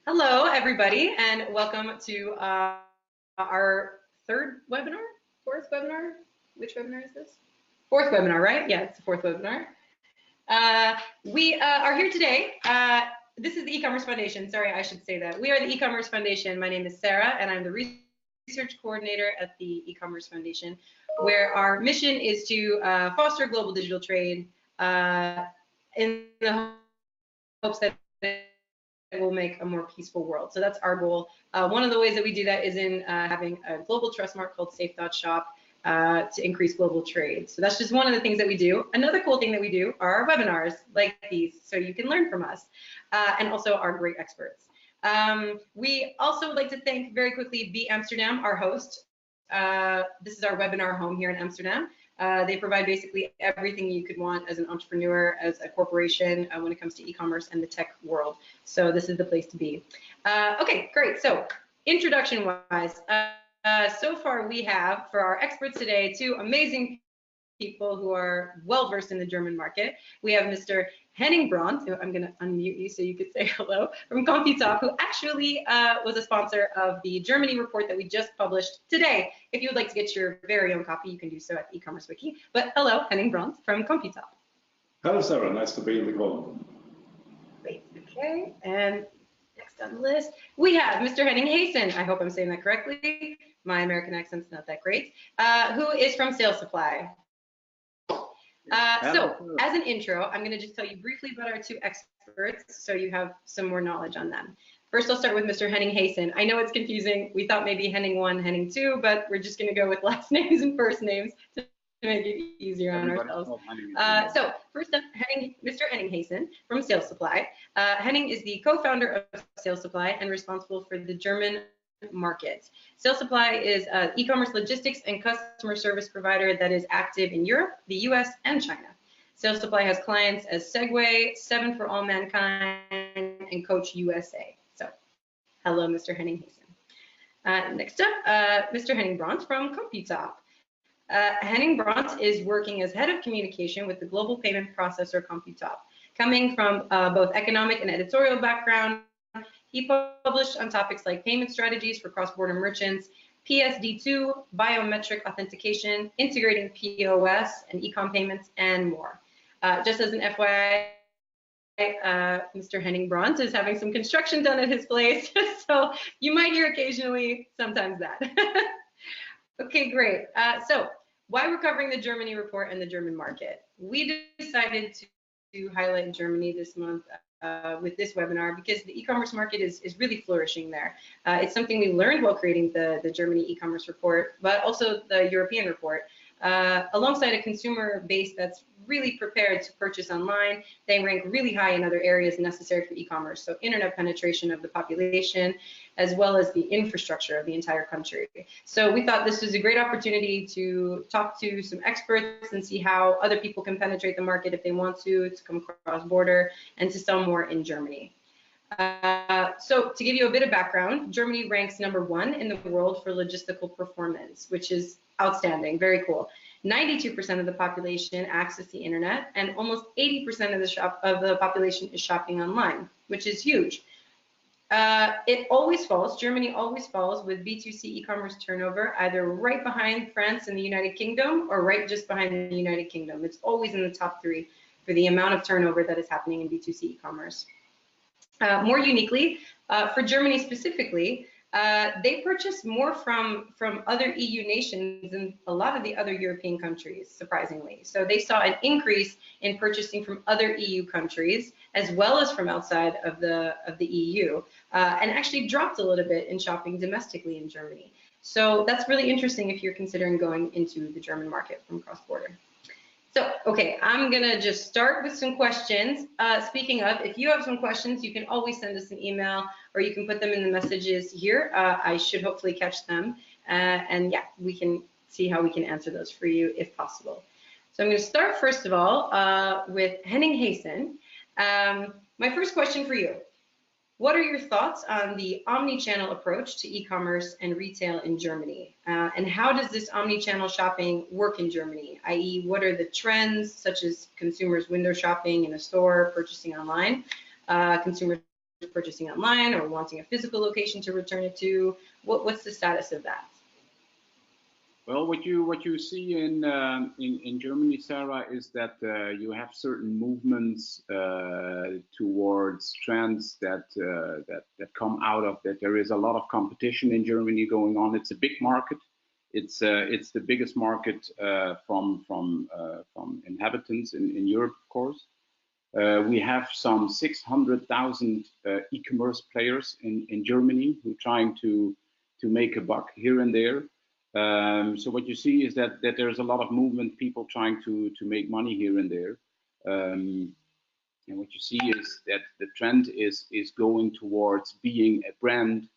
Hello, everybody, and welcome to our third webinar, fourth webinar. Which webinar is this? Fourth webinar, right? Yeah, it's the fourth webinar. We are here today. This is the E-Commerce Foundation. Sorry, I should say that. We are the E-Commerce Foundation. My name is Sara, and I'm the research coordinator at the E-Commerce Foundation, where our mission is to foster global digital trade in the hopes that it will make a more peaceful world. So that's our goal. One of the ways that we do that is in having a global trust mark called Safe.shop to increase global trade. So that's just one of the things that we do. Another cool thing that we do are our webinars like these, so you can learn from us, and also our great experts. We also would like to thank very quickly Be Amsterdam, our host. This is our webinar home here in Amsterdam. They provide basically everything you could want as an entrepreneur, as a corporation, when it comes to e-commerce and the tech world. So this is the place to be. Okay, great. So introduction-wise, so far we have, for our experts today, two amazing people who are well-versed in the German market. We have Mr. Henning Brandt, who I'm going to unmute you so you could say hello, from Computop, who actually was a sponsor of the Germany report that we just published today. If you would like to get your very own copy, you can do so at e-commerce wiki. But hello, Henning Brandt from Computop. Hello, Sara. Nice to be in the call. Great. Okay. And next on the list, we have Mr. Henning Heesen. I hope I'm saying that correctly. My American accent's not that great. Who is from Salessupply. So as an intro, I'm going to just tell you briefly about our two experts so you have some more knowledge on them. First, I'll start with Mr. Henning Heesen. I know it's confusing. We thought maybe Henning 1, Henning 2, but we're just going to go with last names and first names to make it easier on ourselves. So first up, Mr. Henning Heesen from Salessupply. Henning is the co-founder of Salessupply and responsible for the German market. Salessupply is an e-commerce logistics and customer service provider that is active in Europe, the US, and China. Salessupply has clients as Segway, 7 for All Mankind, and Coach USA. So, hello, Mr. Henning Heesen. Next up, Mr. Henning Brandt from Computop. Henning Brandt is working as head of communication with the global payment processor Computop. Coming from both economic and editorial background, he published on topics like payment strategies for cross-border merchants, PSD2, biometric authentication, integrating POS and e-com payments, and more. Just as an FYI, Mr. Henning Brandt is having some construction done at his place, so you might hear occasionally sometimes that. Okay, great. So why we're covering the Germany report and the German market? We decided to highlight Germany this month with this webinar because the e-commerce market is really flourishing there. It's something we learned while creating the Germany e-commerce report, but also the European report. Alongside a consumer base that's really prepared to purchase online, they rank really high in other areas necessary for e-commerce. So internet penetration of the population, as well as the infrastructure of the entire country. So we thought this was a great opportunity to talk to some experts and see how other people can penetrate the market if they want to come cross-border, and to sell more in Germany. So to give you a bit of background, Germany ranks #1 in the world for logistical performance, which is outstanding, very cool. 92% of the population access the internet, and almost 80% of the population is shopping online, which is huge. Germany always falls with B2C e-commerce turnover, either right behind France and the United Kingdom, or right just behind the United Kingdom. It's always in the top 3 for the amount of turnover that is happening in B2C e-commerce. More uniquely, for Germany specifically, they purchase more from other EU nations than a lot of the other European countries, surprisingly. So they saw an increase in purchasing from other EU countries, as well as from outside of the EU, and actually dropped a little bit in shopping domestically in Germany. So that's really interesting if you're considering going into the German market from cross-border. So, okay, I'm gonna just start with some questions. Speaking of, if you have some questions, you can always send us an email, or you can put them in the messages here. I should hopefully catch them. And yeah, we can see how we can answer those for you if possible. So I'm gonna start first of all with Henning Heesen. My first question for you. What are your thoughts on the omni-channel approach to e-commerce and retail in Germany? And how does this omni-channel shopping work in Germany? I.e., what are the trends, such as consumers window shopping in a store, purchasing online, consumers purchasing online or wanting a physical location to return it to? What's the status of that? Well, what you see in Germany, Sarah, is that you have certain movements towards trends that come out of that. There is a lot of competition in Germany going on. It's a big market. It's the biggest market from inhabitants in Europe, of course. We have some 600,000 e-commerce players in Germany who are trying to make a buck here and there. So what you see is that there's a lot of movement, people trying to make money here and there. And what you see is that the trend is going towards being a brand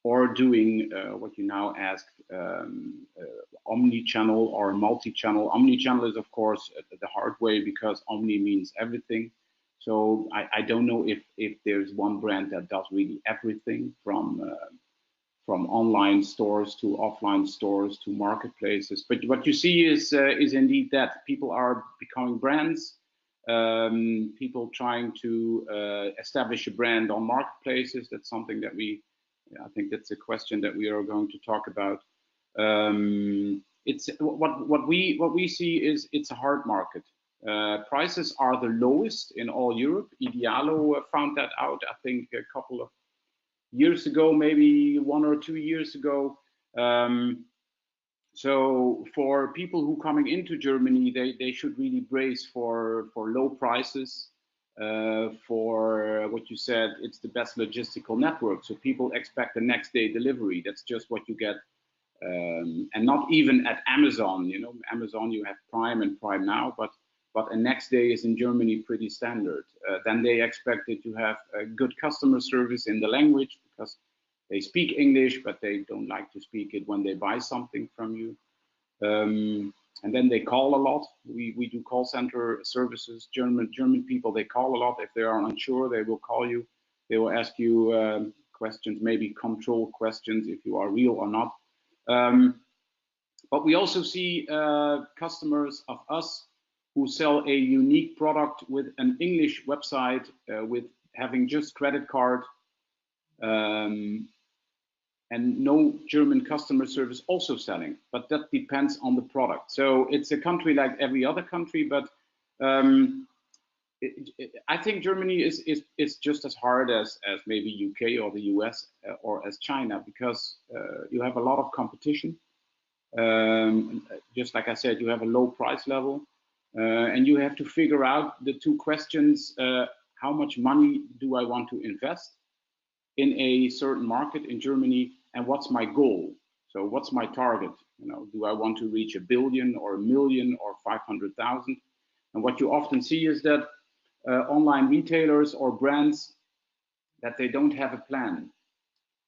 or doing what you now asked, omni-channel or multi-channel. Omni-channel is, of course, the hard way because omni means everything. So I don't know if there's one brand that does really everything from online stores to offline stores to marketplaces. But what you see is indeed that people are becoming brands, people trying to establish a brand on marketplaces. That's something that I think that's a question that we are going to talk about. It's what we see is it's a hard market. Prices are the lowest in all Europe. Idealo found that out, I think, a couple of years ago, maybe 1 or 2 years ago. So for people who coming into Germany, they should really brace for low prices. For what you said, it's the best logistical network. So people expect the next day delivery. That's just what you get. And not even at Amazon, you know, Amazon, you have Prime and Prime Now, but a next day is in Germany pretty standard. Then they expect that you have a good customer service in the language because they speak English, but they don't like to speak it when they buy something from you. And then they call a lot. We do call center services. German people, they call a lot. If they are unsure, they will call you. They will ask you questions, maybe control questions if you are real or not. But we also see customers of us who sell a unique product with an English website, with having just credit card and no German customer service also selling, but that depends on the product. So it's a country like every other country, but I think Germany is just as hard as maybe UK or the US or as China, because you have a lot of competition. Just like I said, you have a low price level. And you have to figure out the two questions, how much money do I want to invest in a certain market in Germany, and what's my goal? So what's my target? You know, do I want to reach 1 billion or 1 million or 500,000? And what you often see is that online retailers or brands, that they don't have a plan.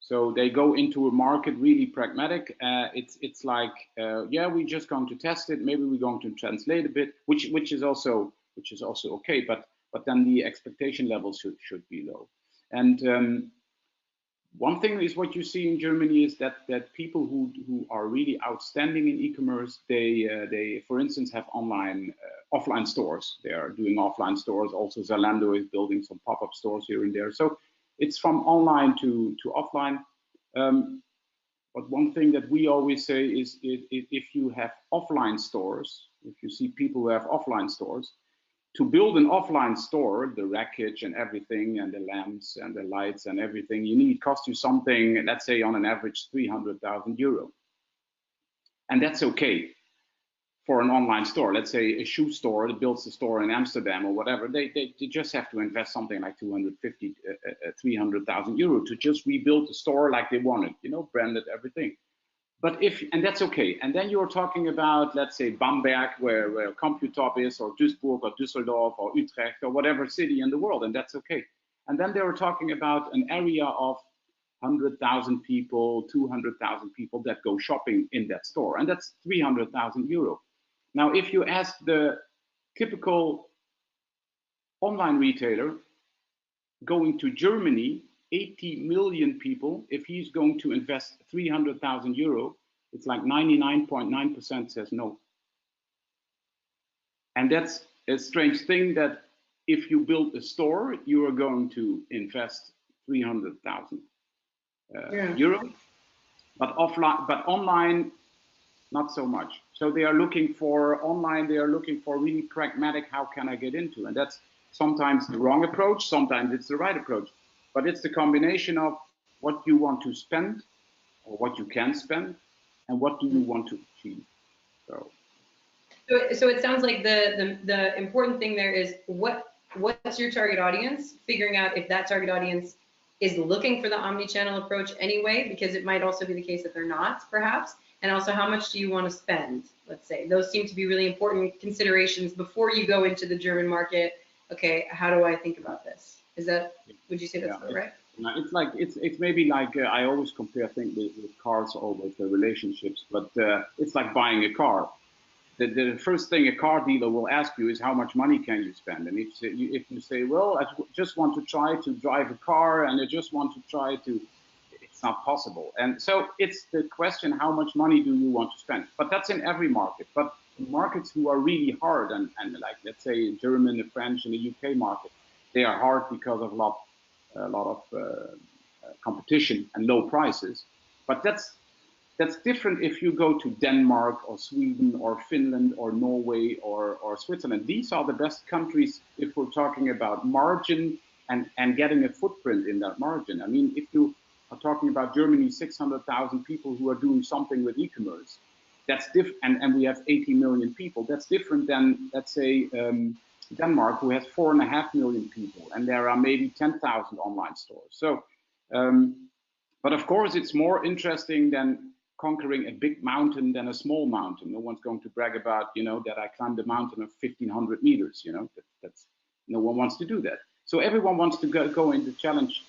So they go into a market really pragmatic. It's like, yeah, we're just going to test it. Maybe we're going to translate a bit, which is also okay. But then the expectation levels should be low. And one thing is what you see in Germany is that people who are really outstanding in e-commerce, they for instance have offline stores. They are doing offline stores. Also Zalando is building some pop-up stores here and there. So it's from online to offline. But one thing that we always say is if you have offline stores, if you see people who have offline stores, to build an offline store, the rackage and everything, and the lamps and the lights and everything, cost you something, let's say on an average 300,000 euro. And that's okay for an online store. Let's say a shoe store that builds a store in Amsterdam or whatever, they just have to invest something like 250, 300,000 euro to just rebuild the store like they wanted, you know, branded everything. But and that's okay. And then you're talking about, let's say, Bamberg, where Computop is, or Duisburg, or Düsseldorf, or Utrecht, or whatever city in the world, and that's okay. And then they were talking about an area of 100,000 people, 200,000 people that go shopping in that store, and that's 300,000 euro. Now, if you ask the typical online retailer going to Germany, 80 million people, if he's going to invest 300,000 euro, it's like 99.9% says no. And that's a strange thing, that if you build a store, you are going to invest 300,000 euros. But offline, but online, not so much. So they are looking for online. They are looking for really pragmatic. How can I get into? And that's sometimes the wrong approach. Sometimes it's the right approach. But it's the combination of what you want to spend, or what you can spend, and what do you want to achieve. So it sounds like the important thing there is what's your target audience, figuring out if that target audience is looking for the omni-channel approach anyway, because it might also be the case that they're not, perhaps, and also how much do you want to spend, let's say. Those seem to be really important considerations before you go into the German market. Okay, how do I think about this? Is that, would you say that's right? It's like, it's maybe like, I always compare things with cars or with relationships, but it's like buying a car. The first thing a car dealer will ask you is how much money can you spend? And if you say, well, I just want to try to drive a car and I just want to try to, it's not possible. And so it's the question, how much money do you want to spend? But that's in every market. But markets who are really hard, and like, let's say German, the French, and the UK market, they are hard because of a lot of competition and low prices. But that's different if you go to Denmark or Sweden or Finland or Norway or Switzerland. These are the best countries if we're talking about margin and getting a footprint in that margin. I mean, if you are talking about Germany, 600,000 people who are doing something with e-commerce, that's different, and we have 80 million people. That's different than, let's say, Denmark, who has 4.5 million people, and there are maybe 10,000 online stores. So, but of course, it's more interesting than conquering a big mountain than a small mountain. No one's going to brag about, you know, that I climbed a mountain of 1,500 meters. You know, that's no one wants to do that. So everyone wants to go into challenge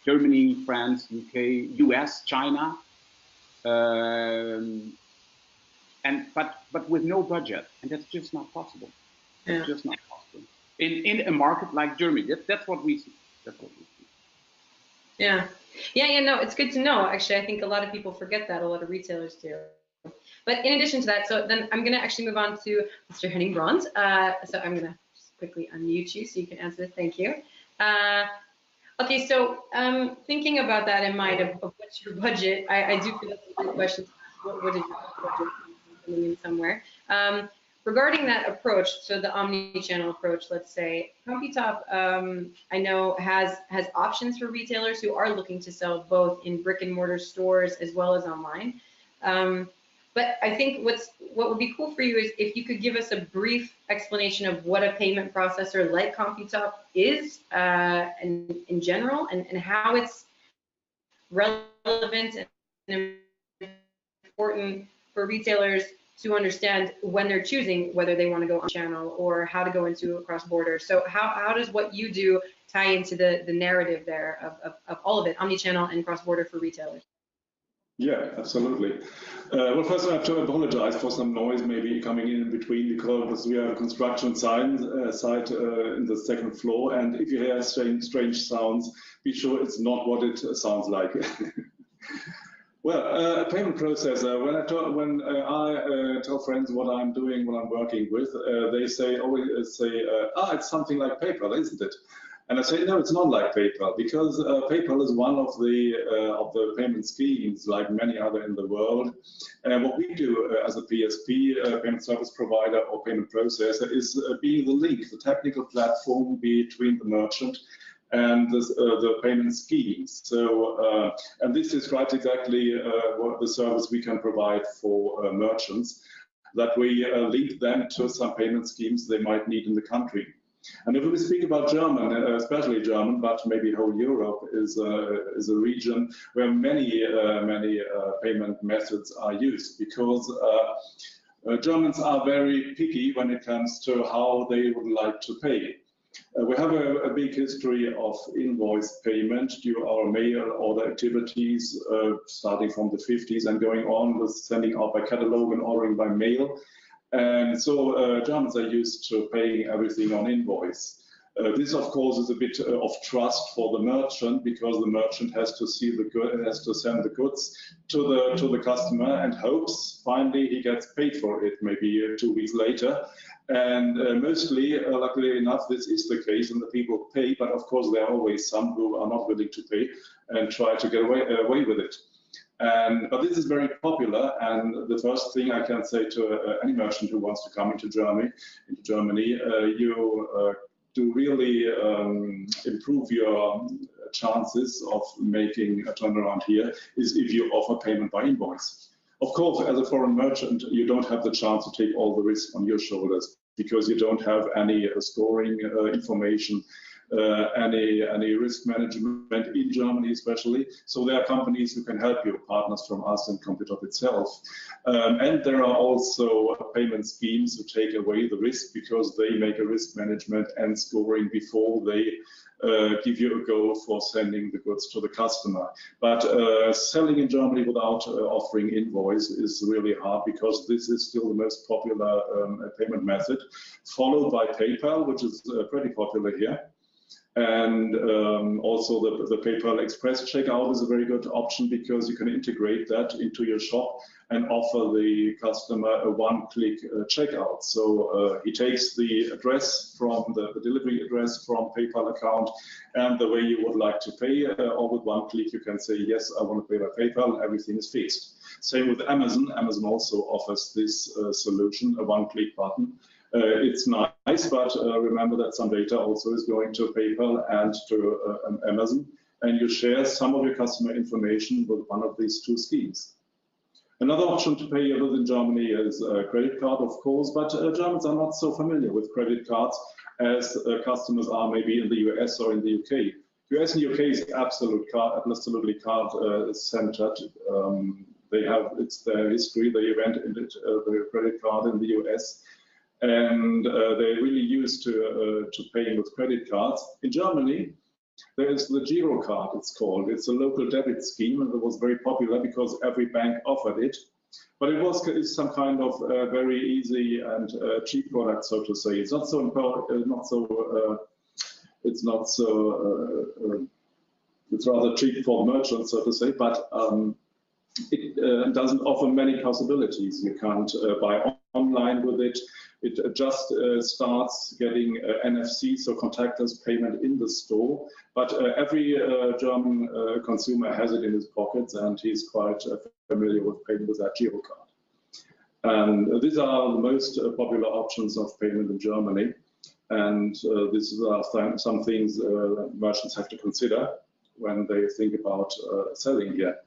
Germany, France, UK, US, China, but with no budget, and that's just not possible. It's just not possible in a market like Germany. That's what we see. That's what we see. Yeah. No, it's good to know. Actually, I think a lot of people forget that, a lot of retailers do. But in addition to that, so then I'm going to actually move on to Mr. Henning Brandt. So I'm going to just quickly unmute you so you can answer this. Thank you. Okay, so thinking about that in mind of what's your budget, I do feel that's a great question. What is your budget coming in somewhere? Regarding that approach, so the omni-channel approach, let's say, Computop, I know has options for retailers who are looking to sell both in brick and mortar stores as well as online. But I think what would be cool for you is if you could give us a brief explanation of what a payment processor like Computop is in general, and how it's relevant and important for retailers to understand when they're choosing whether they want to go on channel or how to go into a cross border. So how does what you do tie into the narrative there of all of it, omni-channel and cross border for retailers? Yeah, absolutely. Well, first I have to apologize for some noise maybe coming in between, because we have a construction site in the second floor, and if you hear strange sounds, be sure it's not what it sounds like. Well, a payment processor, when I tell friends what I'm doing, what I'm working with, they always say, it's something like PayPal, isn't it? And I say, no, it's not like PayPal, because PayPal is one of the payment schemes, like many other in the world. And what we do as a PSP, payment service provider or payment processor, is being the link, the technical platform between the merchant and the payment schemes. So, and this describes exactly what the service we can provide for merchants, that we link them to some payment schemes they might need in the country. And if we speak about German, especially German, but maybe whole Europe is a region where many payment methods are used, because Germans are very picky when it comes to how they would like to pay. We have a big history of invoice payment due our mail order activities, starting from the 50s and going on with sending out by catalog and ordering by mail. And so Germans are used to paying everything on invoice. This, of course, is a bit of trust for the merchant, because the merchant has to see the good, has to send the goods to the customer, and hopes finally he gets paid for it, maybe 2 weeks later. And mostly, luckily enough, this is the case, and the people pay. But of course, there are always some who are not willing to pay and try to get away with it. But this is very popular, and the first thing I can say to any merchant who wants to come into Germany, you to really improve your chances of making a turnaround here is if you offer payment by invoice. Of course, as a foreign merchant, you don't have the chance to take all the risk on your shoulders because you don't have any scoring information, any risk management in Germany especially. So there are companies who can help you, partners from us and Computop itself. And there are also payment schemes who take away the risk because they make a risk management and scoring before they give you a go for sending the goods to the customer. But selling in Germany without offering invoice is really hard because this is still the most popular payment method, followed by PayPal, which is pretty popular here. And also the PayPal Express checkout is a very good option because you can integrate that into your shop and offer the customer a one-click checkout. So he takes the address from the delivery address from PayPal account and the way you would like to pay, or with one click you can say, yes, I want to pay by PayPal, and everything is fixed. Same with Amazon. Amazon also offers this solution, a one-click button. It's nice, but remember that some data also is going to PayPal and to Amazon, and you share some of your customer information with one of these two schemes. Another option to pay within Germany is a credit card, of course, but Germans are not so familiar with credit cards as customers are maybe in the US or in the UK. US and UK is absolutely card-centered. It's their history. They invented the credit card in the US. And they're really used to paying with credit cards. In Germany, there is the Giro card, it's called. It's a local debit scheme, and it was very popular because every bank offered it. But it's some kind of very easy and cheap product, so to say. It's rather cheap for merchants, so to say, but it doesn't offer many possibilities. You can't buy online with it. It just starts getting NFC, so contactless payment in the store. But every German consumer has it in his pockets, and he's quite familiar with paying with that Giro card. And these are the most popular options of payment in Germany. And these are some things merchants have to consider when they think about selling here.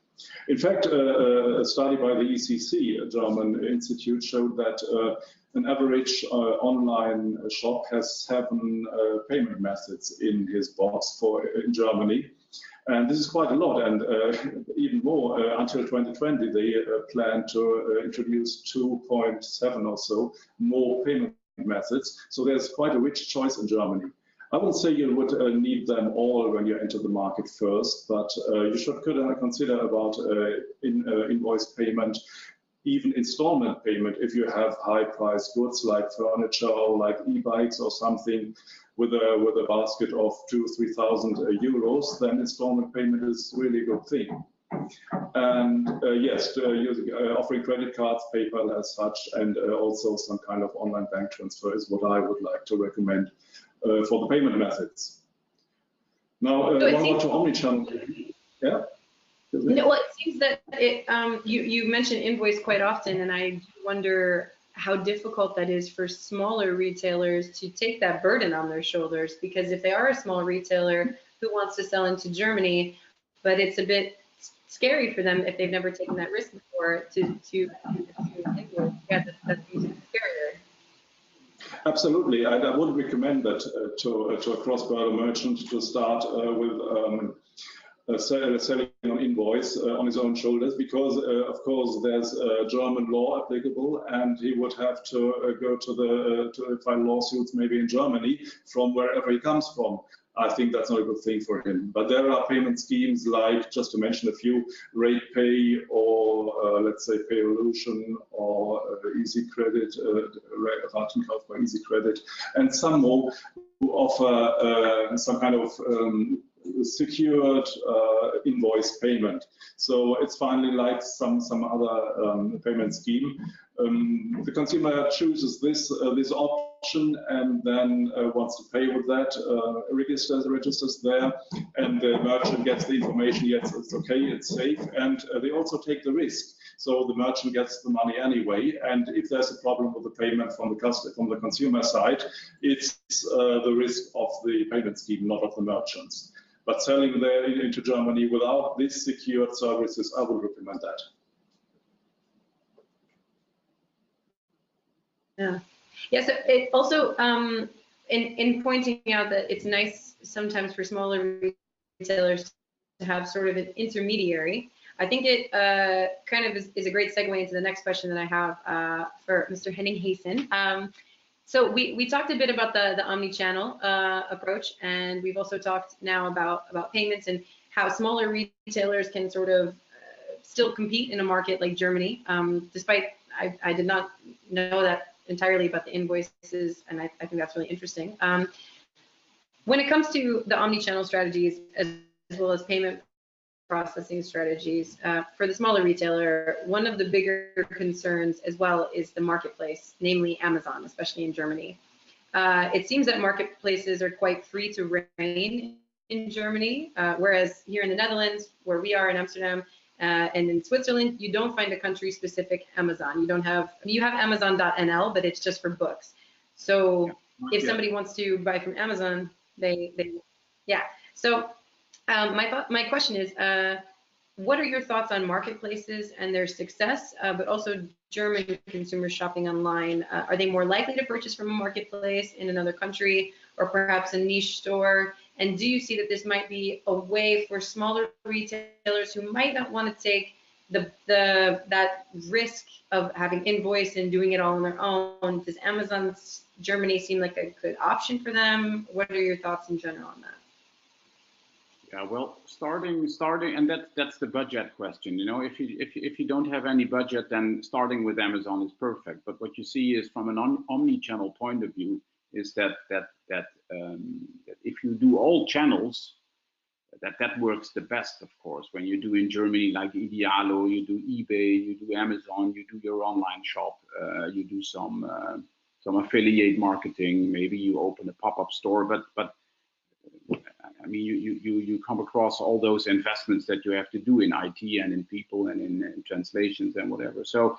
In fact, a study by the ECC, a German institute, showed that an average online shop has 7 payment methods in his box in Germany. And this is quite a lot, and even more, until 2020, they plan to introduce 2.7 or so more payment methods. So there's quite a rich choice in Germany. I won't say you would need them all when you enter the market first, but you should consider about invoice payment, even installment payment if you have high-priced goods like furniture or like e-bikes or something with a basket of 2,000 to 3,000 euros. Then installment payment is really a good thing. And yes, offering credit cards, PayPal as such, and also some kind of online bank transfer is what I would like to recommend for the payment methods. Now, one more to omnichannel. Yeah. No, well, it seems that you mention invoice quite often, and I wonder how difficult that is for smaller retailers to take that burden on their shoulders. Because if they are a small retailer who wants to sell into Germany, but it's a bit scary for them if they've never taken that risk before to invoice. Yeah, that seems scarier. Absolutely, I would recommend that to a cross-border merchant to start with selling on invoice on his own shoulders, because of course there's German law applicable, and he would have to go to file lawsuits maybe in Germany from wherever he comes from. I think that's not a good thing for him. But there are payment schemes like, just to mention a few, RatePay or let's say Payolution or Easy Credit, Ratenkauf by Easy Credit, and some more who offer some kind of secured invoice payment. So it's finally like some other payment scheme. The consumer chooses this option and then wants to pay with that, registers there, and the merchant gets the information. Yes, it's okay, it's safe, and they also take the risk. So the merchant gets the money anyway, and if there's a problem with the payment from the consumer side, it's the risk of the payment scheme, not of the merchants. But selling there into Germany without these secured services, I would recommend that. Yeah. Yes. Yeah, so it also, in pointing out that it's nice sometimes for smaller retailers to have sort of an intermediary, I think it kind of is a great segue into the next question that I have for Mr. Henning Heesen. So we talked a bit about the omni-channel approach, and we've also talked now about payments and how smaller retailers can sort of still compete in a market like Germany, despite I did not know that entirely about the invoices, and I think that's really interesting. When it comes to the omni-channel strategies as well as payment processing strategies, for the smaller retailer, one of the bigger concerns as well is the marketplace, namely Amazon, especially in Germany. It seems that marketplaces are quite free to reign in Germany, whereas here in the Netherlands, where we are in Amsterdam, and in Switzerland, you don't find a country-specific Amazon. You don't have, I mean, you have Amazon.nl, but it's just for books. So if somebody wants to buy from Amazon, yeah. So my question is, what are your thoughts on marketplaces and their success, but also German consumers shopping online? Are they more likely to purchase from a marketplace in another country or perhaps a niche store? And do you see that this might be a way for smaller retailers who might not want to take that risk of having invoice and doing it all on their own? Does Amazon's Germany seem like a good option for them? What are your thoughts in general on that? Yeah, well, starting, and that's the budget question. You know, if you don't have any budget, then starting with Amazon is perfect. But what you see is from an omni-channel point of view is that if you do all channels, that works the best, of course. When you do in Germany like Idealo, you do eBay, you do Amazon, you do your online shop, you do some affiliate marketing. Maybe you open a pop-up store, but I mean, you come across all those investments that you have to do in IT and in people and in translations and whatever. So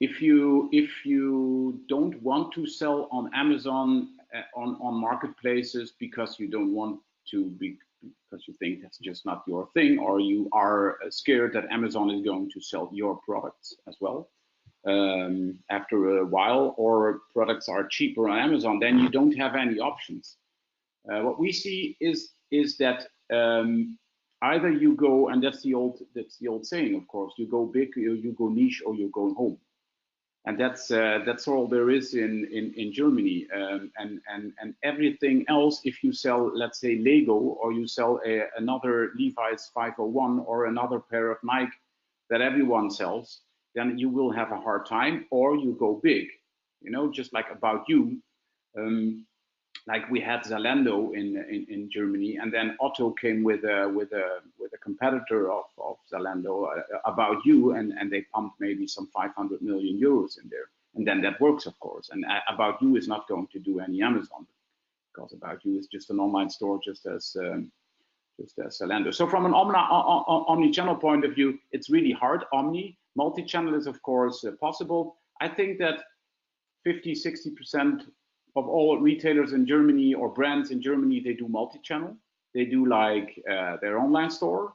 if you don't want to sell on Amazon on marketplaces because you don't want to because you think that's just not your thing, or you are scared that Amazon is going to sell your products as well after a while, or products are cheaper on Amazon, then you don't have any options. What we see is that either you go, and that's the old saying, of course, you go big, you go niche, or you go home, and that's all there is in Germany. And everything else, if you sell, let's say, Lego, or you sell another Levi's 501 or another pair of Nike that everyone sells, then you will have a hard time, or you go big, you know, just like About You. Like we had Zalando in Germany, and then Otto came with a competitor of Zalando, About You, and they pumped maybe some 500 million euros in there, and then that works, of course. And About You is not going to do any Amazon, because About You is just an online store, just as Zalando. So from an omni-channel point of view, it's really hard. Multi-channel is, of course, possible. I think that 50–60% of all retailers in Germany or brands in Germany, they do multi-channel. They do like their online store,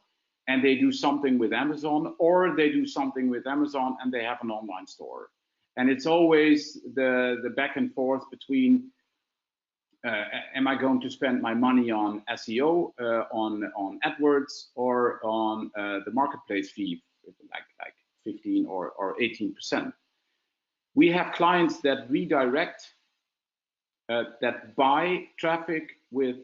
and they do something with Amazon, or they do something with Amazon and they have an online store. And it's always the back and forth between am I going to spend my money on SEO, on AdWords, or on the marketplace fee, like 15 or 18%. We have clients that redirect, that buy traffic with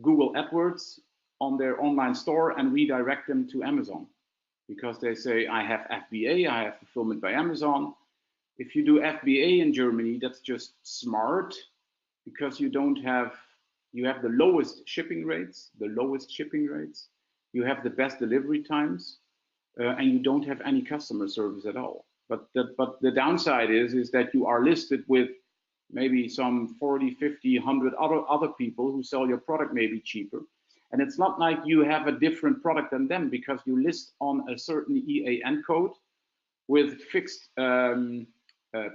Google AdWords on their online store and redirect them to Amazon, because they say, I have FBA, I have fulfillment by Amazon. If you do FBA in Germany, that's just smart, because you have the lowest shipping rates, you have the best delivery times. and you don't have any customer service at all. But the downside is that you are listed with maybe some 40, 50, 100 other people who sell your product maybe cheaper. And it's not like you have a different product than them, because you list on a certain EAN code with fixed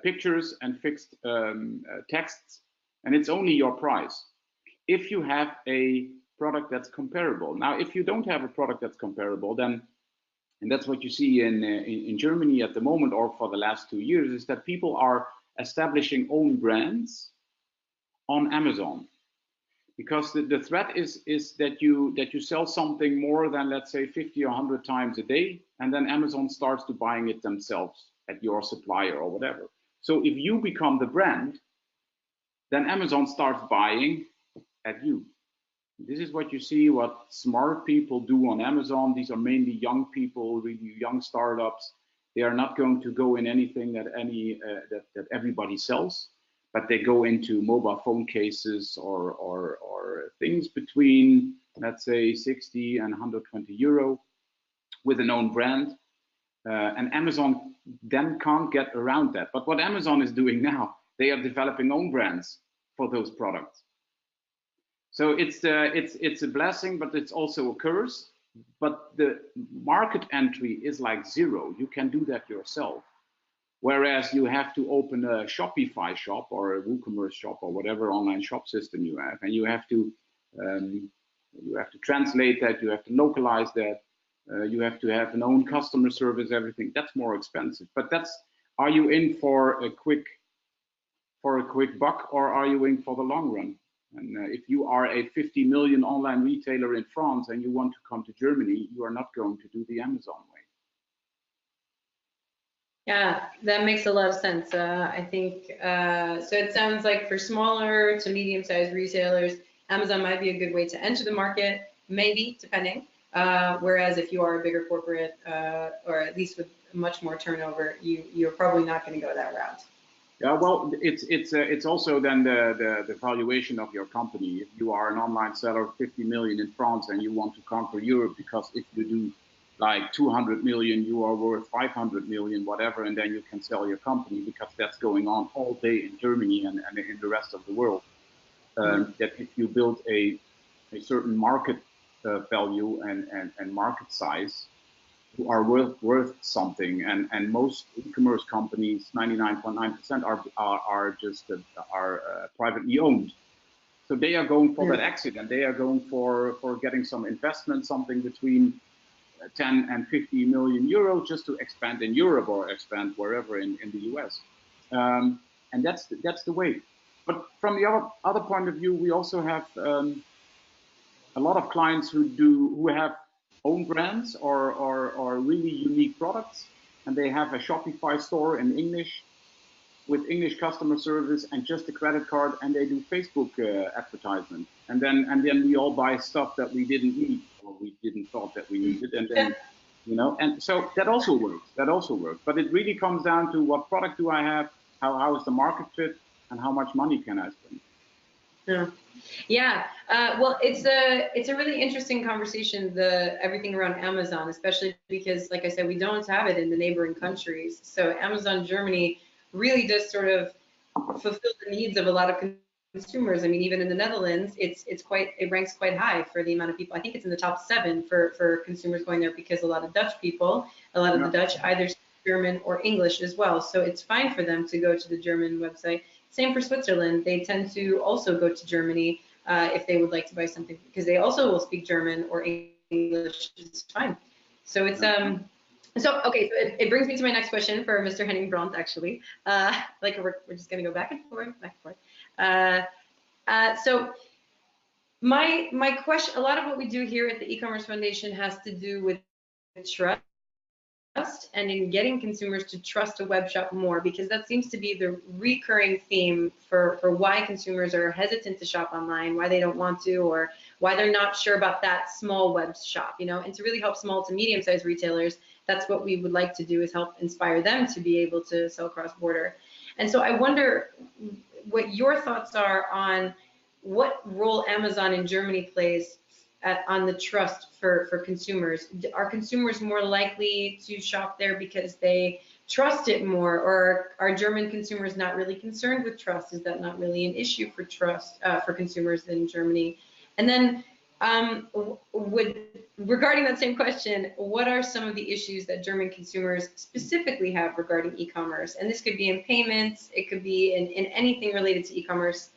pictures and fixed texts, and it's only your price. If you have a product that's comparable. Now, if you don't have a product that's comparable, then, and that's what you see in Germany at the moment, or for the last 2 years, is that people are establishing own brands on Amazon. Because the threat is that you sell something more than, let's say, 50 or 100 times a day, and then Amazon starts to buying it themselves at your supplier or whatever. So if you become the brand, then Amazon starts buying at you. This is what you see, what smart people do on Amazon. These are mainly young people, really young startups. They are not going to go in anything that that everybody sells, but they go into mobile phone cases or things between, let's say, 60 and 120 euro with a known brand. And Amazon then can't get around that. But what Amazon is doing now, they are developing own brands for those products. So it's a blessing, but it's also a curse. But the market entry is like zero. You can do that yourself. Whereas you have to open a Shopify shop or a Ecommerce shop or whatever online shop system you have, and you have to translate that, you have to localize that, you have to have an own customer service, everything. That's more expensive. But are you in for a quick buck, or are you in for the long run? And if you are a 50 million online retailer in France and you want to come to Germany, you are not going to do the Amazon way. Yeah, that makes a lot of sense. I think, so it sounds like for smaller to medium-sized retailers, Amazon might be a good way to enter the market, maybe, depending. Whereas if you are a bigger corporate, or at least with much more turnover, you're probably not going to go that route. Yeah, well, it's also then the valuation of your company. If you are an online seller of 50 million in France and you want to conquer Europe, because if you do like 200 million, you are worth 500 million, whatever, and then you can sell your company, because that's going on all day in Germany and in the rest of the world. That if you build a certain market value and market size, you are worth something. And most e-commerce companies, 99.9%, are just privately owned. So they are going for that exit, and they are going for getting some investment, something between 10 and 50 million euros, just to expand in Europe or expand wherever in the US. And that's the way. But from the other point of view, we also have a lot of clients who have own brands or really unique products, and they have a Shopify store in English with English customer service and just a credit card, and they do Facebook advertisement, and then we all buy stuff that we didn't need or we didn't thought that we needed, and then and so that also works. But it really comes down to what product do I have, how is the market fit, and how much money can I spend. Yeah. Well, it's a really interesting conversation, everything around Amazon, especially because, like I said, we don't have it in the neighboring countries. So Amazon Germany really does sort of fulfill the needs of a lot of consumers. I mean, even in the Netherlands, it ranks quite high for the amount of people. I think it's in the top 7 for consumers going there, because a lot of Dutch people, the Dutch either speak German or English as well. So it's fine for them to go to the German website. Same for Switzerland. They tend to also go to Germany if they would like to buy something, because they also will speak German or English. It's fine. So it's so it brings me to my next question for Mr. Henning Brandt, actually. Like we're just gonna go back and forth. So my question, a lot of what we do here at the E-commerce Foundation has to do with trust, and in getting consumers to trust a web shop more, because that seems to be the recurring theme for why consumers are hesitant to shop online, why they don't want to, or why they're not sure about that small web shop, and to really help small to medium-sized retailers, that's what we would like to do, is help inspire them to be able to sell cross-border. And so I wonder what your thoughts are on what role Amazon in Germany plays on the trust for consumers. Are consumers more likely to shop there because they trust it more, or are German consumers not really concerned with trust? Is that not really an issue for trust for consumers in Germany? And then regarding that same question, what are some of the issues that German consumers specifically have regarding e-commerce? And this could be in payments, it could be in anything related to e-commerce.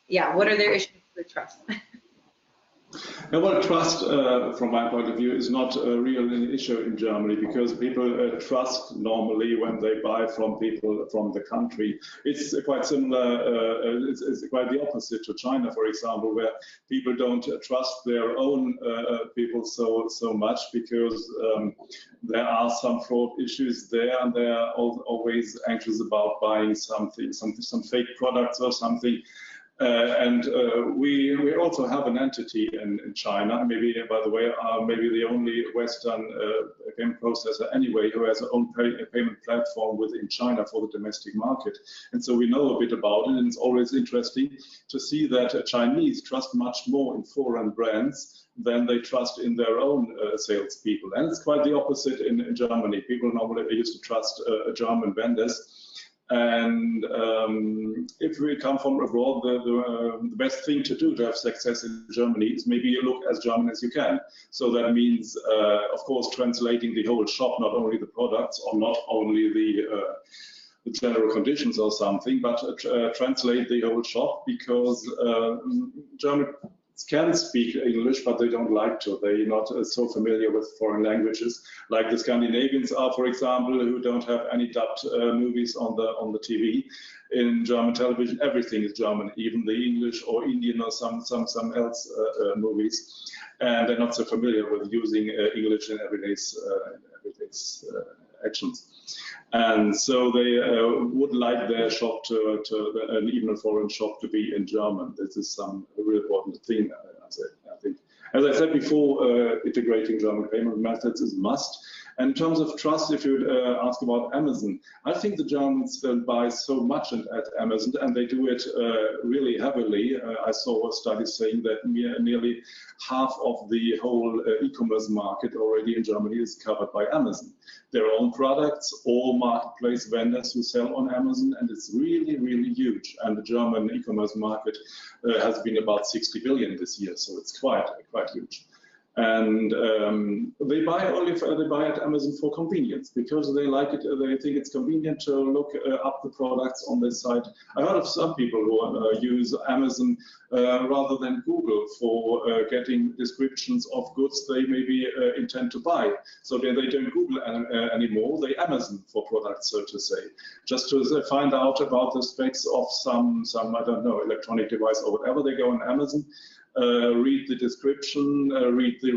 Yeah, what are their issues with trust? Now, well, trust, from my point of view, is not really an issue in Germany, because people trust normally when they buy from people from the country. It's quite similar, it's quite the opposite to China, for example, where people don't trust their own people so much, because there are some fraud issues there, and they are always anxious about buying something, some fake products or something. We also have an entity in China, maybe, by the way, maybe the only Western payment processor anyway, who has their own payment platform within China for the domestic market. And so we know a bit about it, and it's always interesting to see that Chinese trust much more in foreign brands than they trust in their own salespeople. And it's quite the opposite in Germany. People normally used to trust German vendors. And if we come from abroad, the best thing to do to have success in Germany is maybe you look as German as you can. So that means, of course, translating the whole shop, not only the products or not only the general conditions or something, but translate the whole shop, because German can speak English, but they don't like to. They're not so familiar with foreign languages, like the Scandinavians are, for example, who don't have any dubbed movies on the TV. In German television, everything is German, even the English or Indian or some else movies, and they're not so familiar with using English in everyday's actions. And so they would like their shop and even a foreign shop to be in German. This is some real important thing, I think. As I said before, integrating German payment methods is a must. And in terms of trust, if you ask about Amazon, I think the Germans buy so much at Amazon, and they do it really heavily. I saw a study saying that nearly half of the whole e-commerce market already in Germany is covered by Amazon. Their own products, all marketplace vendors who sell on Amazon, and it's really, really huge. And the German e-commerce market has been about 60 billion this year, so it's quite huge. And they buy at Amazon for convenience, because they like it. They think it's convenient to look up the products on their site. I heard of some people who use Amazon rather than Google for getting descriptions of goods they maybe intend to buy. So they don't Google anymore. They Amazon for products, so to say, just to find out about the specs of some I don't know, electronic device or whatever. They go on Amazon. Read the description, read the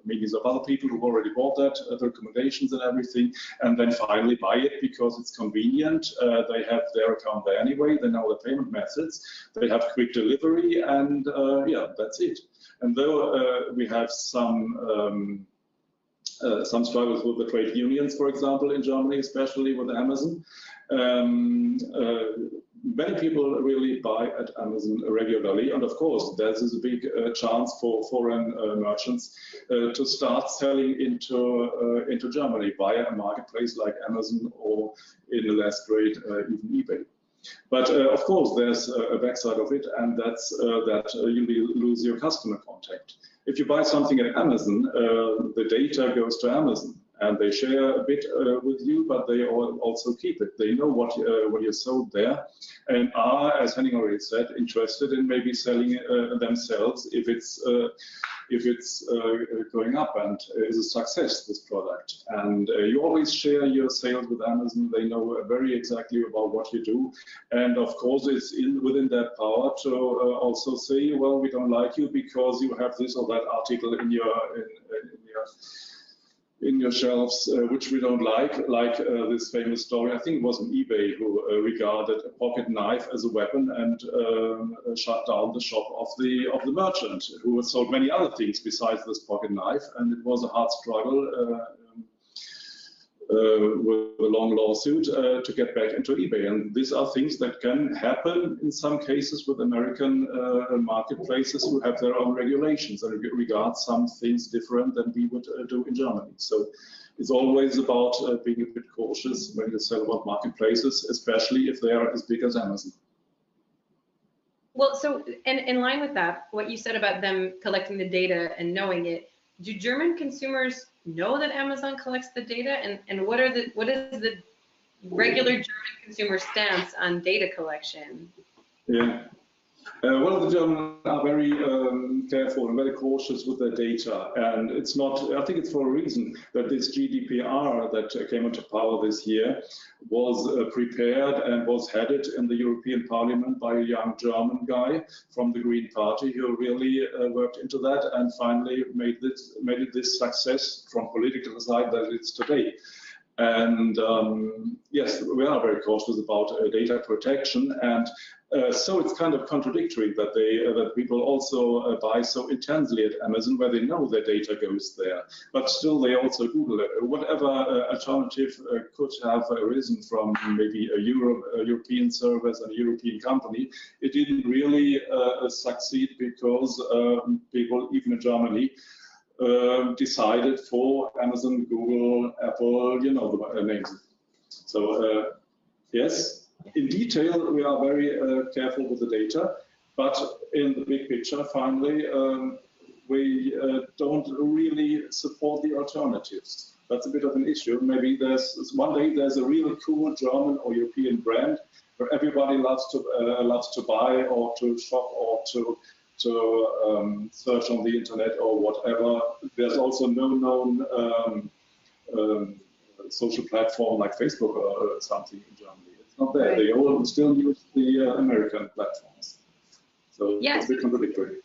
meanings of other people who've already bought that, the recommendations and everything, and then finally buy it because it's convenient. They have their account there anyway, they know the payment methods, they have quick delivery, and yeah, that's it. And though we have some struggles with the trade unions, for example, in Germany, especially with Amazon, many people really buy at Amazon regularly, and of course this is a big chance for foreign merchants to start selling into Germany via a marketplace like Amazon, or in the last grade even eBay. But of course there's a backside of it, and that's that you lose your customer contact. If you buy something at Amazon, the data goes to Amazon, and they share a bit with you, but they also keep it. They know what you sold there, and are, as Henning already said, interested in maybe selling themselves if it's going up and is a success, this product. And you always share your sales with Amazon. They know very exactly about what you do, and of course it's within their power to also say, well, we don't like you because you have this or that article in your shelves, which we don't like this famous story. I think it was on eBay who regarded a pocket knife as a weapon and shut down the shop of the merchant, who sold many other things besides this pocket knife. And it was a hard struggle with a long lawsuit to get back into eBay. And these are things that can happen in some cases with American marketplaces who have their own regulations and regard some things different than we would do in Germany. So it's always about being a bit cautious when you sell about marketplaces, especially if they are as big as Amazon. Well, so in line with that, what you said about them collecting the data and knowing it, do German consumers know that Amazon collects the data, and what is the regular German consumer stance on data collection? Yeah. Well, the Germans are very careful and very cautious with their data, and it's not, I think it's for a reason that this GDPR that came into power this year was prepared and was headed in the European Parliament by a young German guy from the Green Party who really worked into that and finally made it this success from political side that it's today. And yes, we are very cautious about data protection, and so it's kind of contradictory that that people also buy so intensely at Amazon, where they know their data goes there, but still they also Google it. Whatever alternative could have arisen from maybe a European service and a European company, it didn't really succeed because people, even in Germany, decided for Amazon, Google, Apple, you know the names. So yes, in detail, we are very careful with the data, but in the big picture, finally, we don't really support the alternatives. That's a bit of an issue. Maybe one day there's a really cool German or European brand where everybody loves to buy or to shop or to search on the internet or whatever. There's also no known social platform like Facebook or something in Germany. It's not there. Right. They all still use the American platforms. So yes. It's a bit contradictory.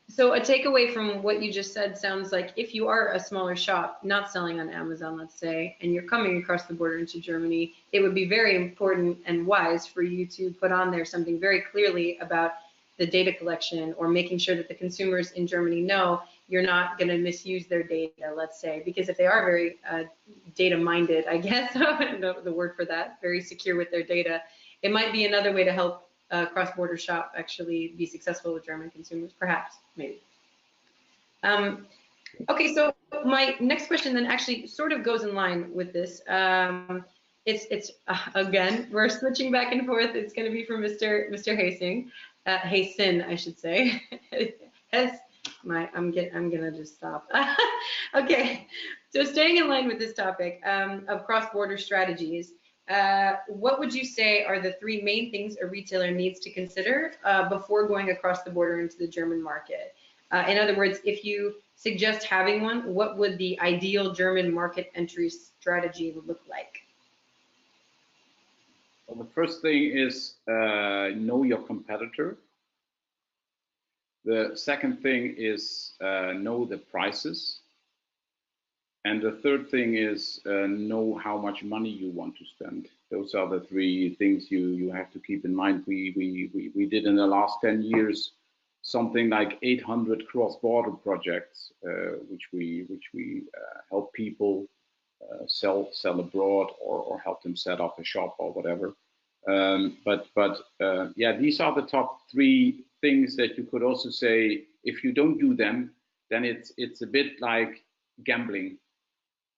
So a takeaway from what you just said sounds like if you are a smaller shop not selling on Amazon, let's say, and you're coming across the border into Germany, it would be very important and wise for you to put on there something very clearly about the data collection, or making sure that the consumers in Germany know you're not going to misuse their data, let's say, because if they are very data minded, I guess, the word for that, very secure with their data, it might be another way to help cross-border shop actually be successful with German consumers, perhaps, maybe. Okay, so my next question then actually sort of goes in line with this. It's again, we're switching back and forth. It's going to be from Mr. Heesen. Heesen, I should say. I'm gonna just stop. Okay, so staying in line with this topic of cross-border strategies, what would you say are the three main things a retailer needs to consider before going across the border into the German market? In other words, if you suggest having one, what would the ideal German market entry strategy look like? Well, the first thing is know your competitor. The second thing is know the prices. And the third thing is know how much money you want to spend. Those are the three things you have to keep in mind. We did in the last 10 years something like 800 cross-border projects, which we help people sell abroad or help them set up a shop or whatever. Yeah, these are the top three things that you could also say. If you don't do them, then it's a bit like gambling.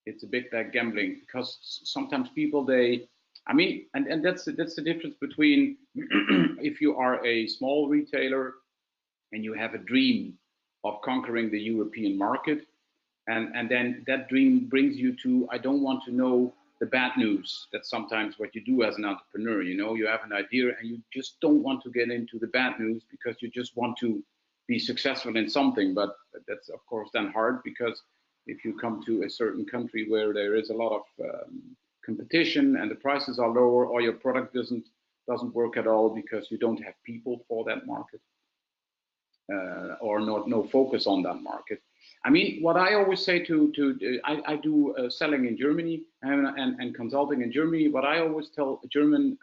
It's a bit like gambling, because sometimes people and that's the difference between if you are a small retailer and you have a dream of conquering the European market, and then that dream brings you to, I don't want to know the bad news. That's sometimes what you do as an entrepreneur. You know, you have an idea and you just don't want to get into the bad news because you just want to be successful in something. But that's of course then hard, because if you come to a certain country where there is a lot of competition and the prices are lower, or your product doesn't work at all because you don't have people for that market, or no focus on that market. I mean, what I always say I do selling in Germany and consulting in Germany. What I always tell German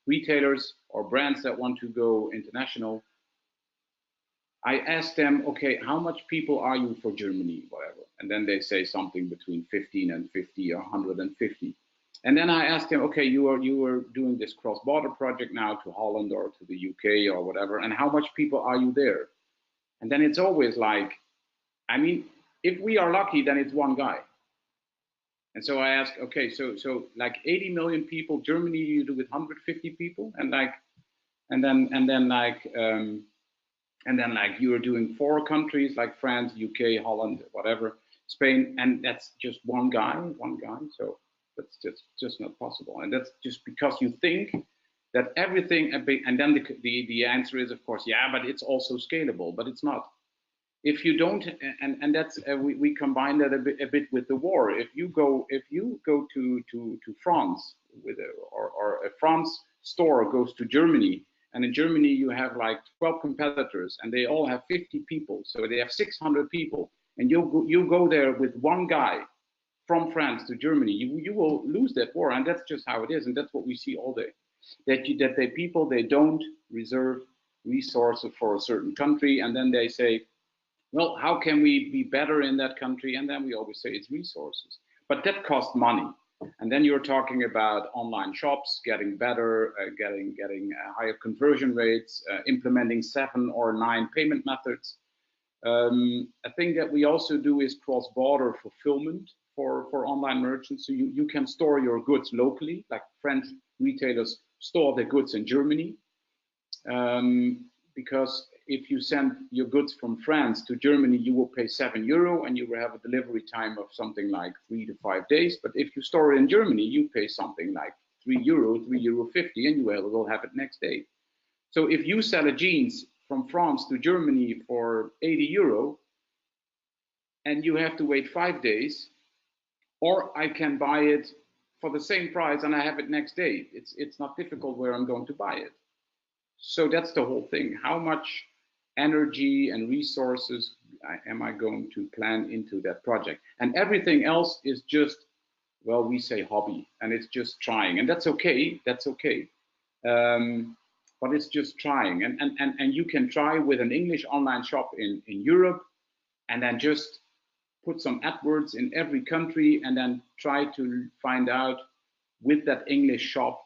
retailers or brands that want to go international, I ask them, okay, how much people are you for Germany, whatever, and then they say something between 15 and 50 or 150. And then I ask them, okay, you are doing this cross-border project now to Holland or to the UK or whatever, and how much people are you there? And then it's always like, I mean, if we are lucky, then it's one guy. And so I ask, okay, so like 80 million people, Germany you do with 150 people, and then like you are doing 4 countries like France, UK, Holland, whatever, Spain, and that's just one guy. So that's just not possible. And that's just because you think that everything, and then the answer is, of course, yeah, but it's also scalable, but it's not. If you don't, and that's we combine that a bit with the war. If you go to France or a France store goes to Germany, and in Germany you have like 12 competitors, and they all have 50 people, so they have 600 people, and you go there with one guy from France to Germany, you will lose that war, and that's just how it is, and that's what we see all day. That people they don't reserve resources for a certain country, and then they say, well, how can we be better in that country? And then we always say it's resources, but that costs money. And then you're talking about online shops getting better, getting higher conversion rates, implementing 7 or 9 payment methods. A thing that we also do is cross-border fulfillment for online merchants. So you can store your goods locally, like French retailers store their goods in Germany. Because if you send your goods from France to Germany, you will pay €7 and you will have a delivery time of something like 3 to 5 days. But if you store it in Germany, you pay something like €3, €3.50, and you will have it next day. So if you sell a jeans from France to Germany for €80 and you have to wait 5 days, or I can buy it for the same price and I have it next day. It's not difficult where I'm going to buy it. So that's the whole thing. How much energy and resources am I going to plan into that project? And everything else is just, well, we say hobby, and it's just trying, and that's okay. That's okay. But it's just trying, and you can try with an English online shop in Europe, and then just put some AdWords in every country, and then try to find out with that English shop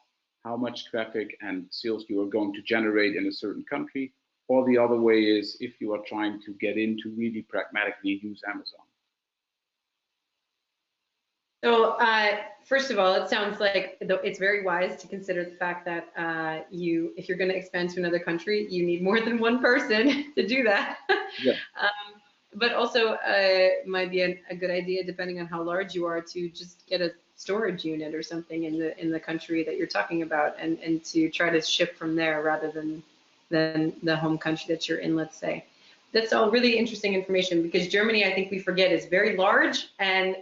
how much traffic and sales you are going to generate in a certain country. Or the other way is if you are trying to get into really pragmatically use Amazon. So first of all, it sounds like it's very wise to consider the fact that if you're going to expand to another country, you need more than one person to do that. Yeah. But also might be a good idea, depending on how large you are, to just get a storage unit or something in the country that you're talking about, and to try to ship from there rather than the home country that you're in, let's say. That's all really interesting information, because Germany, I think we forget, is very large, and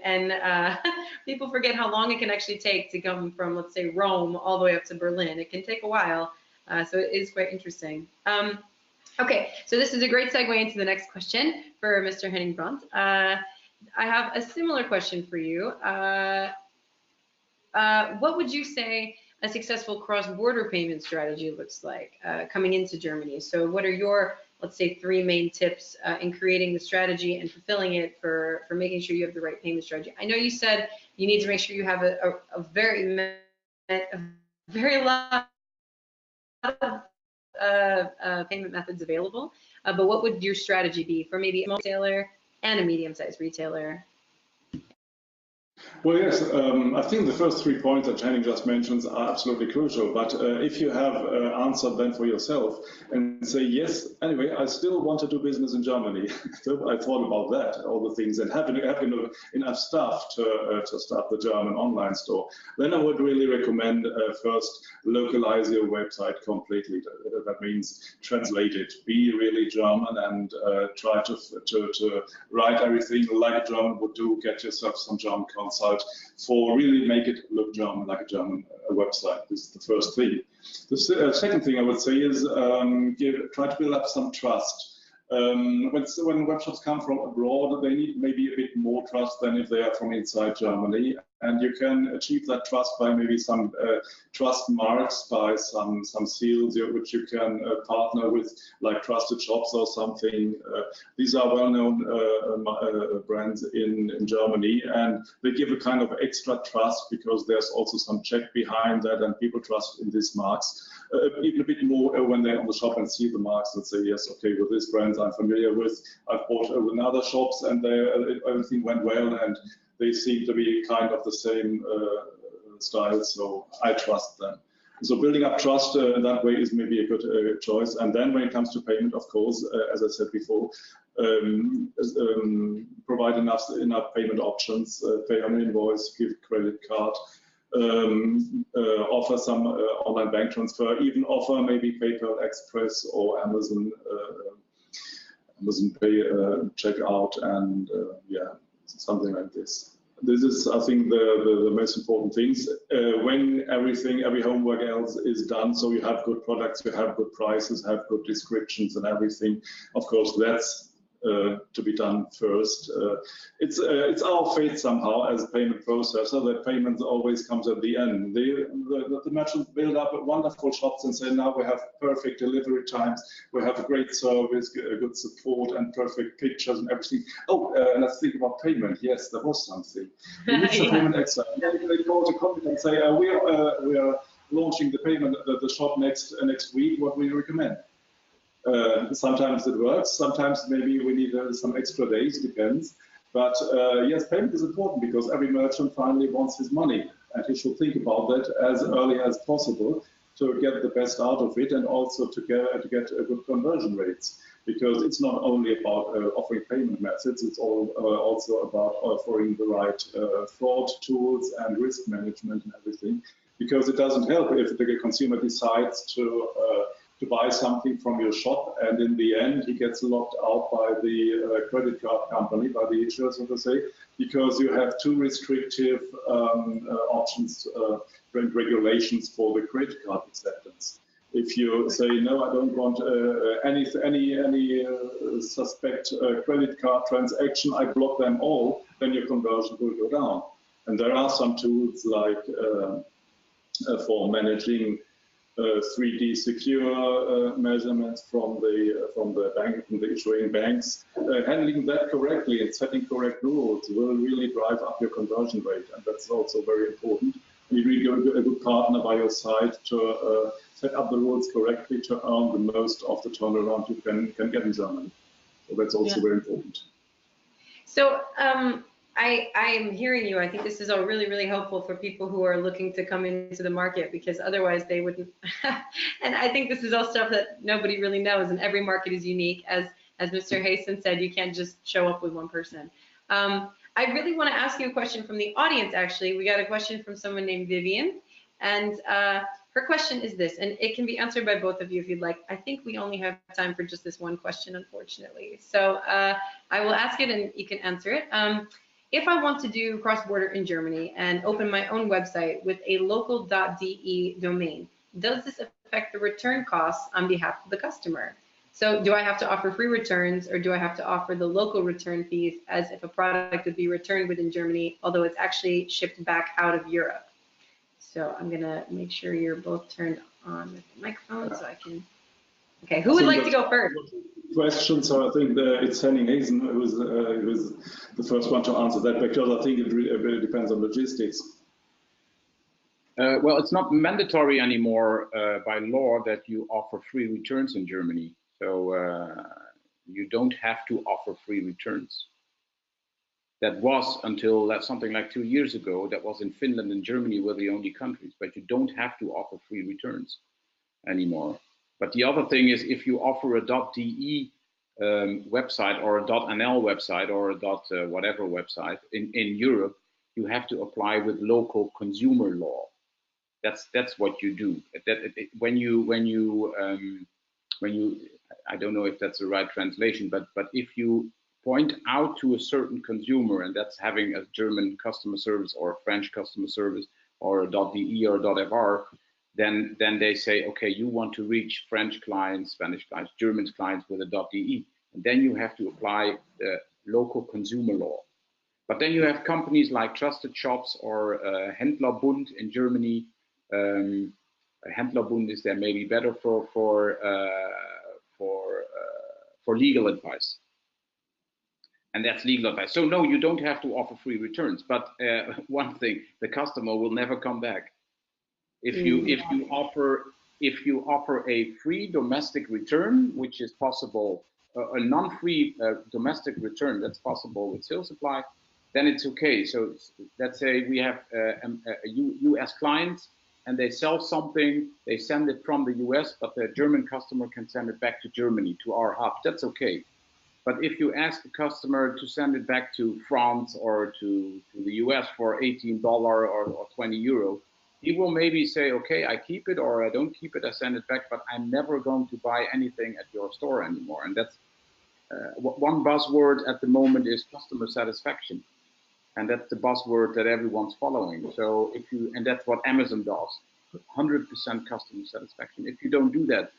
people forget how long it can actually take to come from, let's say, Rome all the way up to Berlin. It can take a while, so it is quite interesting. Okay, so this is a great segue into the next question for Mr. Henning Brandt. I have a similar question for you. What would you say a successful cross-border payment strategy looks like coming into Germany? So what are your, let's say, 3 main tips in creating the strategy and fulfilling it for making sure you have the right payment strategy? I know you said you need to make sure you have a very lot of payment methods available, but what would your strategy be for maybe a small retailer and a medium-sized retailer? Well, yes, I think the first 3 points that Henning just mentioned are absolutely crucial. But if you have answered them for yourself and say, yes, anyway, I still want to do business in Germany. So I thought about that, all the things, and having enough staff to start the German online store, then I would really recommend first localize your website completely. That means translate it, be really German, and try to write everything like a German would do. Get yourself some German consult for really make it look German, like a German website. This is the first thing. The second thing I would say is try to build up some trust. When webshops come from abroad, they need maybe a bit more trust than if they are from inside Germany. And you can achieve that trust by maybe some trust marks, by some seals which you can partner with, like Trusted Shops or something. These are well-known brands in Germany, and they give a kind of extra trust because there's also some check behind that, and people trust in these marks even a bit more when they're on the shop and see the marks and say, yes, okay, with these brands I'm familiar with. I've bought with other shops and everything went well, and they seem to be kind of the same style, so I trust them. So building up trust in that way is maybe a good choice. And then when it comes to payment, of course, as I said before, provide enough payment options, pay on invoice, give credit card, offer some online bank transfer, even offer maybe PayPal Express or Amazon Pay checkout, and yeah, something like this. This is, I think, the most important things. When every homework else is done, so you have good products, you have good prices, have good descriptions and everything, of course, that's to be done first. It's our fate somehow as a payment processor that payments always comes at the end. The merchants build up wonderful shops and say, now we have perfect delivery times, we have a great service, good support, and perfect pictures and everything. Oh, let's think about payment. Yes, there was something. We need some payment extra. They call the company and say, we are launching the shop next week. What do you recommend? Sometimes it works, sometimes maybe we need some extra days, depends. But yes, payment is important because every merchant finally wants his money, and he should think about that as early as possible to get the best out of it, and also to get a good conversion rates. Because it's not only about offering payment methods, it's also about offering the right fraud tools and risk management and everything. Because it doesn't help if the consumer decides to buy something from your shop, and in the end he gets locked out by the credit card company, by the issuer, so to say, because you have too restrictive options, regulations for the credit card acceptance. If you say, no, I don't want any suspect credit card transaction, I block them all, then your conversion will go down. And there are some tools like for managing 3D secure measurements from the issuing banks. Handling that correctly and setting correct rules will really drive up your conversion rate, and that's also very important. You need a good partner by your side to set up the rules correctly to earn the most of the turnaround you can get in Germany. So that's also very important. So I am hearing you. I think this is all really, really helpful for people who are looking to come into the market, because otherwise they wouldn't. And I think this is all stuff that nobody really knows, and every market is unique. As Mr. Heesen said, you can't just show up with one person. I really want to ask you a question from the audience, actually. We got a question from someone named Vivian, and her question is this, and it can be answered by both of you if you'd like. I think we only have time for just this one question, unfortunately. So I will ask it and you can answer it. If I want to do cross-border in Germany and open my own website with a local .de domain, does this affect the return costs on behalf of the customer? So do I have to offer free returns, or do I have to offer the local return fees as if a product would be returned within Germany, although it's actually shipped back out of Europe? So I'm gonna make sure you're both turned on with the microphone so I can. Okay, who would like to go first? Question, so I think it's Henning Heesen who was the first one to answer that, because I think it really depends on logistics. Well, it's not mandatory anymore by law that you offer free returns in Germany. So you don't have to offer free returns. That was until something like 2 years ago. That was in Finland and Germany were the only countries, but you don't have to offer free returns anymore. But the other thing is, if you offer a .de website or a .nl website or a whatever website in Europe, you have to apply with local consumer law. That's what you do. When you I don't know if that's the right translation, but if you point out to a certain consumer, and that's having a German customer service or a French customer service or a .de or a .fr, then they say, okay, you want to reach French clients, Spanish clients, German clients with a .de, and then you have to apply the local consumer law. But then you have companies like Trusted Shops or Händlerbund in Germany. Händlerbund is there maybe better for legal advice. And that's legal advice. So no, you don't have to offer free returns. But one thing, the customer will never come back. If you offer a free domestic return, which is possible, a non-free domestic return that's possible with Salessupply, then it's okay. So let's say we have a US client and they sell something, they send it from the US, but the German customer can send it back to Germany, to our hub. That's okay. But if you ask the customer to send it back to France or to the US for $18 or 20 euro, he will maybe say, okay, I keep it, or I don't keep it, I send it back, but I'm never going to buy anything at your store anymore. And that's one buzzword at the moment is customer satisfaction. And that's the buzzword that everyone's following. So and that's what Amazon does, 100% customer satisfaction. If you don't do that,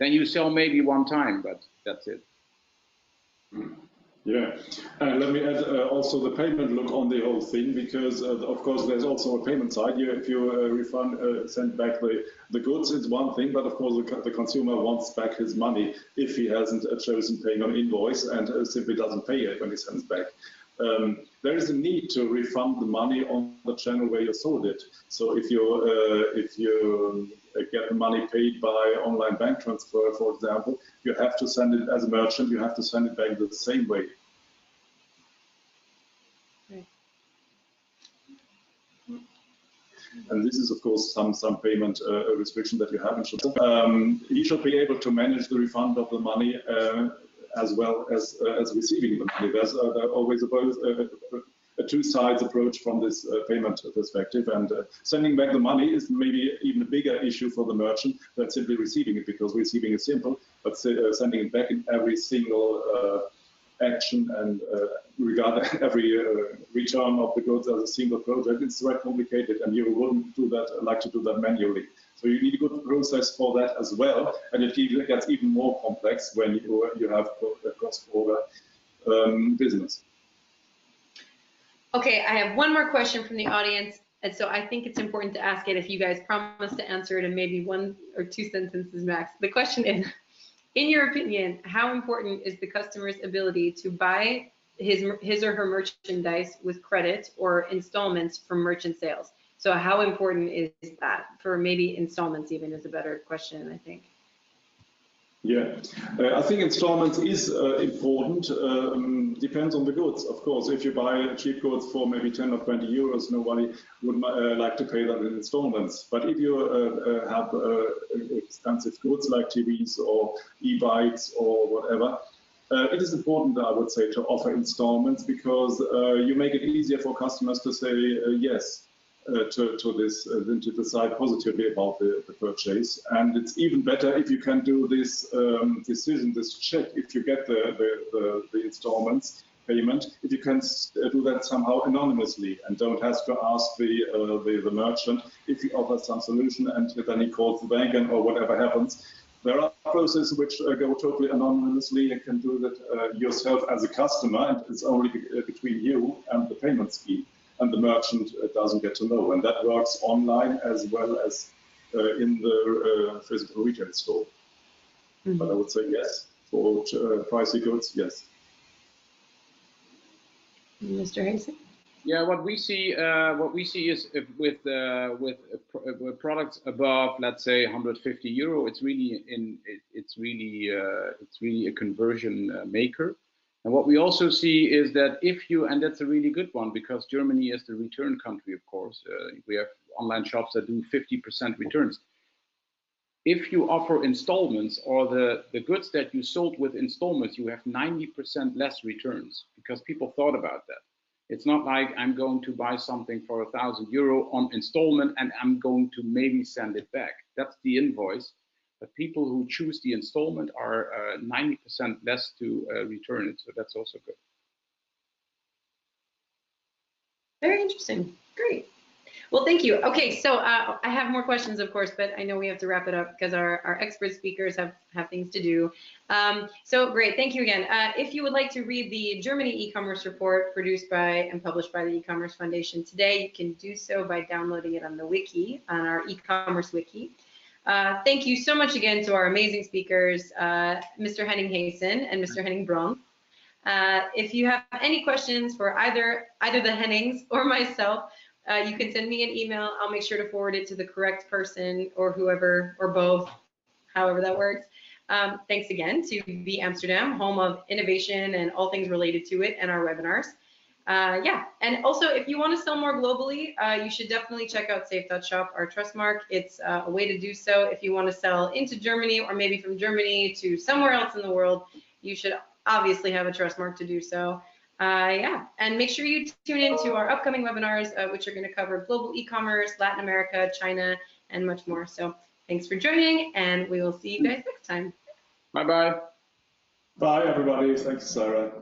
then you sell maybe one time, but that's it. Yeah, let me add also the payment look on the whole thing, because of course there's also a payment side. If you refund, send back the goods, it's one thing, but of course the consumer wants back his money if he hasn't chosen paying on invoice and simply doesn't pay it when he sends back. There is a need to refund the money on the channel where you sold it. So if you get the money paid by online bank transfer, for example, you have to send it as a merchant, you have to send it back the same way. Right. And this is, of course, some payment restriction that you have. He should be able to manage the refund of the money as well as receiving the money. There's always a two-sides approach from this payment perspective, and sending back the money is maybe even a bigger issue for the merchant than simply receiving it, because receiving is simple, but sending it back in every single action and regard every return of the goods as a single project, it's very complicated, and you wouldn't like to do that manually. So you need a good process for that as well, and it gets even more complex when you have a cross-border business. Okay, I have one more question from the audience, and so I think it's important to ask it if you guys promise to answer it in maybe 1 or 2 sentences max. The question is, in your opinion, how important is the customer's ability to buy his or her merchandise with credit or installments from merchant sales? So how important is that? For maybe installments even is a better question, I think. Yeah, I think installments is important. Depends on the goods, of course. If you buy cheap goods for maybe 10 or 20 euros, nobody would like to pay that in installments. But if you have expensive goods like TVs or e-bikes or whatever, it is important, I would say, to offer installments, because you make it easier for customers to say yes to this, then to decide positively about the purchase. And it's even better if you can do this decision, this check, if you get the installments payment, if you can do that somehow anonymously and don't have to ask the merchant if he offers some solution and then he calls the bank or whatever happens. There are processes which go totally anonymously. You can do that yourself as a customer, and it's only between you and the payment scheme, and the merchant doesn't get to know. And that works online as well as in the physical retail store. Mm-hmm. But I would say yes, for pricey goods, yes. Mr. Heesen? Yeah, what we see is with products above, let's say, 150 euro, it's really a conversion maker. And what we also see is that and that's a really good one, because Germany is the return country, of course. We have online shops that do 50% returns. If you offer installments, or the goods that you sold with installments, you have 90% less returns, because people thought about that. It's not like I'm going to buy something for 1,000 euro on installment and I'm going to maybe send it back. That's the invoice. But people who choose the installment are 90% less to return it. So that's also good. Very interesting. Great. Well, thank you. Okay, so I have more questions, of course, but I know we have to wrap it up because our expert speakers have things to do. So great, thank you again. If you would like to read the Germany e-commerce report produced by and published by the E-commerce Foundation today, you can do so by downloading it on the wiki, on our e-commerce wiki. Thank you so much again to our amazing speakers, Mr. Henning Heesen and Mr. Henning Brandt. If you have any questions for either the Hennings or myself, you can send me an email. I'll make sure to forward it to the correct person or whoever, or both, however that works. Thanks again to Be Amsterdam, home of innovation and all things related to it, and our webinars. Yeah, and also if you want to sell more globally, you should definitely check out Safe.shop, our trust mark. It's a way to do so. If you want to sell into Germany, or maybe from Germany to somewhere else in the world, you should obviously have a trust mark to do so. Yeah, and make sure you tune in to our upcoming webinars, which are going to cover global e-commerce, Latin America, China, and much more. So thanks for joining, and we will see you guys next time. Bye-bye. Bye, everybody. Thanks, Sarah.